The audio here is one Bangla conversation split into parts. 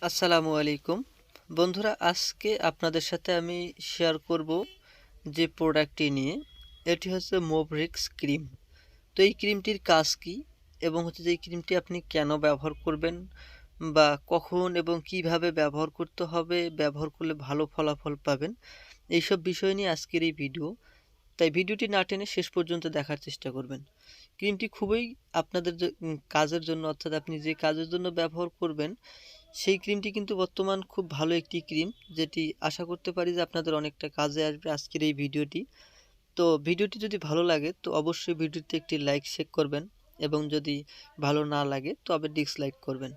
আসসালামু আলাইকুম বন্ধুরা, আজকে আপনাদের সাথে আমি শেয়ার করব যে প্রোডাক্টটি নিয়ে। এটি হচ্ছে মোভরিক্স ক্রিম। তো এই ক্রিমটির কাজ কি এবং হচ্ছে যে এই ক্রিমটি আপনি কেন ব্যবহার করবেন বা কখন এবং কিভাবে ব্যবহার করতে হবে, ব্যবহার করলে ভালো ফলাফল পাবেন, এইসব বিষয় নিয়ে আজকের এই ভিডিও। তাই ভিডিওটি না টেনে শেষ পর্যন্ত দেখার চেষ্টা করবেন। ক্রিমটি খুবই আপনাদের কাজের জন্য, অর্থাৎ আপনি যে কাজের জন্য ব্যবহার করবেন সেই ক্রিমটি কিন্তু বর্তমান খুব ভালো একটি ক্রিম, যেটি আশা করতে পারি যে আপনাদের অনেকটা কাজে আসবে আজকের এই ভিডিওটি। তো ভিডিওটি যদি ভালো লাগে তো অবশ্যই ভিডিওতে একটি লাইক শেয়ার করবেন, এবং যদি ভালো না লাগে তবে ডিসলাইক করবেন।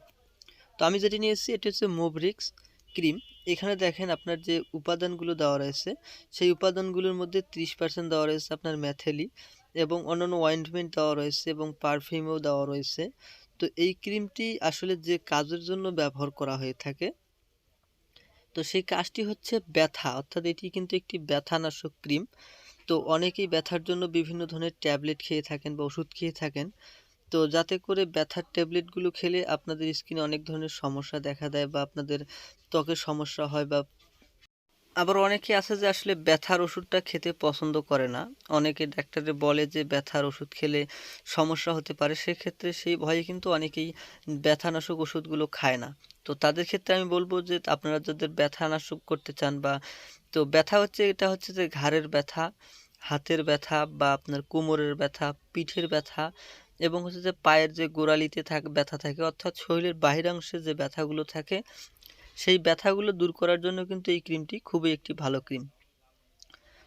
তো আমি যেটি নিয়েছি এটি হচ্ছে মোভরিক্স ক্রিম। এখানে দেখেন আপনার যে উপাদানগুলো দেওয়া রয়েছে, সেই উপাদানগুলোর মধ্যে 30% দেওয়া রয়েছে আপনার ম্যাথেলি, এবং অন্যান্য অয়েন্টমেন্ট দেওয়া রয়েছে এবং পারফিউমও দেওয়া রয়েছে। তো এই ক্রিমটি আসলে যে কাজের জন্য ব্যবহার করা হয়ে থাকে, তো সেই কাজটি হচ্ছে ব্যথা, অর্থাৎ এটি কিন্তু একটি ব্যথানাশক ক্রিম। তো অনেকেই ব্যথার জন্য বিভিন্ন ধরনের ট্যাবলেট খেয়ে থাকেন বা ওষুধ খেয়ে থাকেন। তো যাতে করে ব্যথার ট্যাবলেটগুলো খেলে আপনাদের স্কিনে অনেক ধরনের সমস্যা দেখা দেয় বা আপনাদের ত্বকের সমস্যা হয়, বা আবার অনেকে আছে যে আসলে ব্যথার ওষুধটা খেতে পছন্দ করে না। অনেকে ডাক্তারে বলে যে ব্যথার ওষুধ খেলে সমস্যা হতে পারে, সেক্ষেত্রে সেই ভয়ে কিন্তু অনেকেই ব্যথানাশক ওষুধগুলো খায় না। তো তাদের ক্ষেত্রে আমি বলবো যে আপনারা যাদের ব্যথানাশক করতে চান, বা তো ব্যথা হচ্ছে, এটা হচ্ছে যে ঘাড়ের ব্যথা, হাতের ব্যথা, বা আপনার কোমরের ব্যথা, পিঠের ব্যথা, এবং হচ্ছে যে পায়ের যে গোড়ালিতে ব্যথা থাকে, অর্থাৎ শরীরের বাহিরাংশে যে ব্যথাগুলো থাকে, সেই ব্যথাগুলো দূর করার জন্য কিন্তু এই ক্রিমটি খুবই একটি ভালো ক্রিম।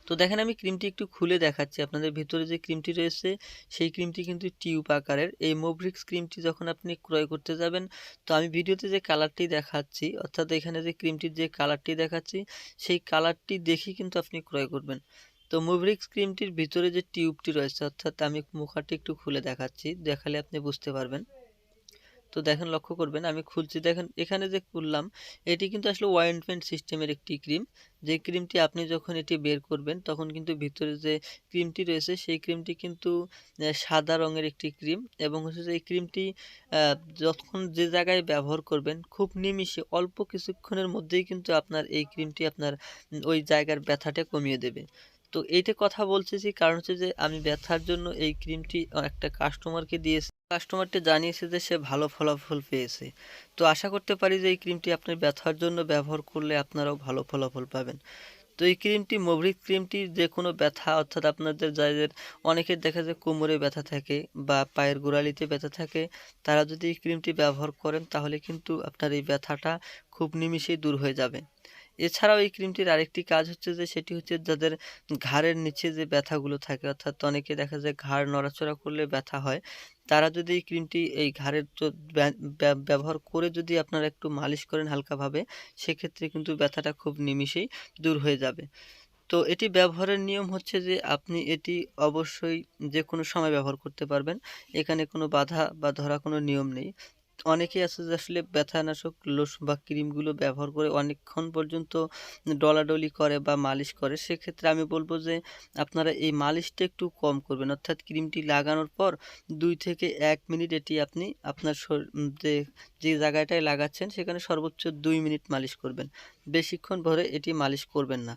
তো দেখেন আমি ক্রিমটি একটু খুলে দেখাচ্ছি আপনাদের। ভিতরে যে ক্রিমটি রয়েছে সেই ক্রিমটি কিন্তু টিউব আকারের। এই মোভরিক্স ক্রিমটি যখন আপনি ক্রয় করতে যাবেন, তো আমি ভিডিওতে যে কালারটি দেখাচ্ছি, অর্থাৎ এখানে যে ক্রিমটির যে কালারটি দেখাচ্ছি, সেই কালারটি দেখেই কিন্তু আপনি ক্রয় করবেন। তো মোভরিক্স ক্রিমটির ভিতরে যে টিউবটি রয়েছে, অর্থাৎ আমি মুখাটি একটু খুলে দেখাচ্ছি, দেখালে আপনি বুঝতে পারবেন। তো দেখেন, লক্ষ্য করবেন আমি খুলছি, দেখেন এখানে যে খুললাম, এটি কিন্তু আসলে অয়েন্টমেন্ট সিস্টেমের একটি ক্রিম। যে ক্রিমটি আপনি যখন এটি বের করবেন তখন কিন্তু ভিতরে যে ক্রিমটি রয়েছে সেই ক্রিমটি কিন্তু সাদা রঙের একটি ক্রিম, এবং হচ্ছে যে এই ক্রিমটি যখন যে জায়গায় ব্যবহার করবেন খুব নিমিষে অল্প কিছুক্ষণের মধ্যেই কিন্তু আপনার এই ক্রিমটি আপনার ওই জায়গার ব্যথাটা কমিয়ে দেবে। তো এইটা কথা বলতেছি কারণ হচ্ছে যে আমি ব্যথার জন্য এই ক্রিমটি একটা কাস্টমারকে দিয়েছি। কাস্টমারটি জানিয়েছে যে সে ভালো ফলাফল পেয়েছে। তো আশা করতে পারি যে এই ক্রিমটি আপনি ব্যথার জন্য ব্যবহার করলে আপনারাও ভালো ফলাফল পাবেন। তো এই ক্রিমটি, মোভরিক ক্রিমটি যে কোনো ব্যথা, অর্থাৎ আপনাদের যাদের, অনেকের দেখা যায় কোমরে ব্যথা থাকে বা পায়ের গোড়ালিতে ব্যথা থাকে, তারা যদি এই ক্রিমটি ব্যবহার করেন তাহলে কিন্তু আপনার এই ব্যথাটা খুব নিমিষেই দূর হয়ে যাবে। এছাড়াও এই ক্রিমটির আরেকটি কাজ হচ্ছে যে সেটি হচ্ছে যাদের ঘাড়ের নিচে যে ব্যথাগুলো থাকে, অর্থাৎ অনেকে দেখা যায় ঘাড় নড়াচড়া করলে ব্যথা হয়, তারা যদি এই ক্রিমটি এই ঘাড়ের ব্যবহার করে যদি আপনারা একটু মালিশ করেন হালকাভাবে, সেক্ষেত্রে কিন্তু ব্যথাটা খুব নিমিষেই দূর হয়ে যাবে। তো এটি ব্যবহারের নিয়ম হচ্ছে যে আপনি এটি অবশ্যই যে কোনো সময় ব্যবহার করতে পারবেন। এখানে কোনো বাধা বা ধরা কোনো নিয়ম নেই। অনেকেই আছে যে আসলে ব্যথানাশক বা ক্রিমগুলো ব্যবহার করে অনেকক্ষণ পর্যন্ত ডলাডলি করে বা মালিশ করে। সেক্ষেত্রে আমি বলব যে আপনারা এই মালিশটা একটু কম করবেন। অর্থাৎ ক্রিমটি লাগানোর পর ২ থেকে ১ মিনিট এটি আপনি আপনার যে জায়গাটায় লাগাচ্ছেন সেখানে সর্বোচ্চ ২ মিনিট মালিশ করবেন। বেশিক্ষণ ধরে এটি মালিশ করবেন না।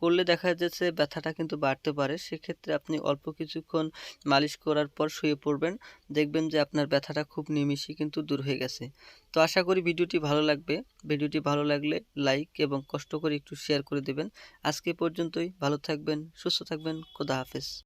করলে দেখা যাচ্ছে ব্যথাটা কিন্তু বাড়তে পারে। সেক্ষেত্রে আপনি অল্প কিছুক্ষণ মালিশ করার পর শুয়ে পড়বেন। দেখবেন যে আপনার ব্যথাটা খুব নিমিষেই কিন্তু দূর হয়ে গেছে। তো আশা করি ভিডিওটি ভালো লাগবে। ভিডিওটি ভালো লাগলে লাইক এবং কষ্ট করে একটু শেয়ার করে দেবেন। আজকে এ পর্যন্তই। ভালো থাকবেন, সুস্থ থাকবেন। খোদা হাফেজ।